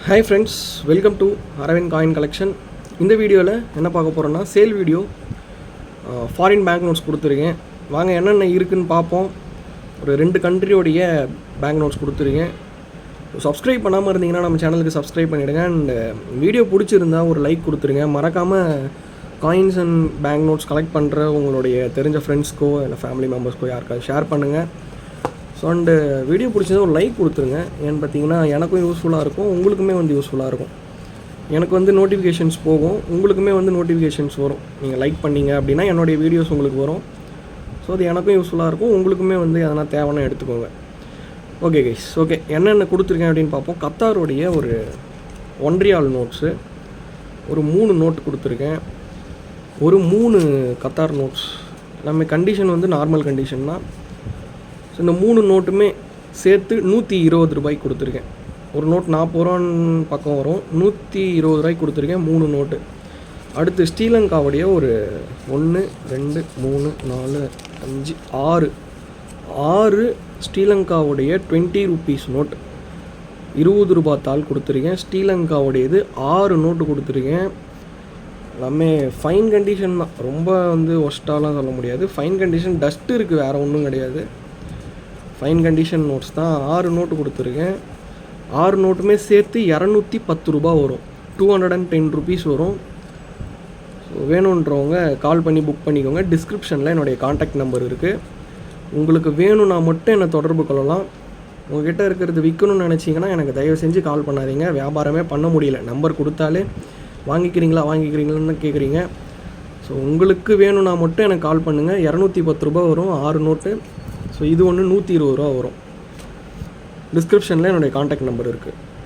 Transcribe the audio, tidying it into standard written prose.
Hi friends, welcome to Aravind Coin Collection. இந்த வீடியோவில் என்ன பார்க்க போகிறோன்னா sale video. Foreign bank notes கொடுத்துருக்கேன். வாங்க என்னென்ன இருக்குதுன்னு பார்ப்போம். ஒரு 2 கண்ட்ரியோடைய பேங்க் நோட்ஸ் கொடுத்துருக்கேன். சப்ஸ்கிரைப் பண்ணாமல் இருந்தீங்கன்னா நம்ம சேனலுக்கு சப்ஸ்கிரைப் பண்ணிவிடுங்க. அண்ட் வீடியோ பிடிச்சிருந்தா ஒரு லைக் கொடுத்துருங்க. மறக்காமல் coins and bank nodes collect பண்ணுற உங்களுடைய தெரிஞ்ச ஃப்ரெண்ட்ஸ்க்கோ இல்லை ஃபேமிலி மெம்பர்ஸ்க்கோ யாருக்காவது ஷேர் பண்ணுங்கள். ஸோ அண்டு வீடியோ பிடிச்சது ஒரு லைக் கொடுத்துருங்க. ஏன்னு பார்த்தீங்கன்னா எனக்கும் யூஸ்ஃபுல்லாக இருக்கும், உங்களுக்குமே யூஸ்ஃபுல்லாக இருக்கும். எனக்கு நோட்டிஃபிகேஷன்ஸ் போகும், உங்களுக்குமே நோட்டிஃபிகேஷன்ஸ் வரும். நீங்கள் லைக் பண்ணிங்க அப்படின்னா என்னுடைய வீடியோஸ் உங்களுக்கு வரும். ஸோ அது எனக்கும் யூஸ்ஃபுல்லாக இருக்கும், உங்களுக்குமே எதனா தேவைன்னா எடுத்துக்கோங்க. ஓகே கைஸ், ஓகே என்னென்ன கொடுத்துருக்கேன் அப்படின்னு பார்ப்போம். கத்தாருடைய ஒரு 1 ரியால் நோட்ஸு ஒரு 3 நோட் கொடுத்துருக்கேன். ஒரு 3 கத்தார் நோட்ஸ். நம்ம கண்டிஷன் நார்மல் கண்டிஷன் தான். ஸோ இந்த 3 நோட்டுமே சேர்த்து 120 ரூபாய்க்கு கொடுத்துருக்கேன். ஒரு நோட் 40 ரூபான்னு பக்கம் வரும், 120 ரூபாய்க்கு கொடுத்துருக்கேன் 3 நோட்டு. அடுத்து ஸ்ரீலங்காவுடைய ஒரு 1 2 3 4 5 6 ஸ்ரீலங்காவுடைய 20 ருபீஸ் நோட் 20 ரூபாய் தாள் கொடுத்துருக்கேன். ஸ்ரீலங்காவுடையது 6 நோட்டு கொடுத்துருக்கேன். எல்லாமே ஃபைன் கண்டிஷன் தான், ரொம்ப ஒஸ்ட்டாலாம் சொல்ல முடியாது. ஃபைன் கண்டிஷன், டஸ்ட்டு இருக்குது, வேறு ஒன்றும் கிடையாது. ஃபைன் கண்டிஷன் நோட்ஸ் தான். 6 நோட்டு கொடுத்துருக்கேன். 6 நோட்டுமே சேர்த்து 210 ரூபா வரும், 210 ருபீஸ் வரும். ஸோ வேணுன்றவங்க கால் பண்ணி புக் பண்ணிக்கோங்க. டிஸ்கிரிப்ஷனில் என்னுடைய காண்டாக்ட் நம்பர் இருக்குது. உங்களுக்கு வேணும்னா மட்டும் என்னை தொடர்பு கொள்ளலாம். உங்கள்கிட்ட இருக்கிறது விற்கணும்னு நினச்சிங்கன்னா எனக்கு தயவு செஞ்சு கால் பண்ணாதீங்க. வியாபாரமே பண்ண முடியல, நம்பர் கொடுத்தாலே வாங்கிக்கிறீங்களான்னு கேட்குறீங்க. ஸோ உங்களுக்கு வேணும்னா மட்டும் எனக்கு கால் பண்ணுங்கள். 210 ரூபா வரும் 6 நோட்டு. ஸோ இது 120 ரூபா வரும். டிஸ்கிரிப்ஷனில் என்னுடைய காண்டாக்ட் நம்பர் இருக்குது.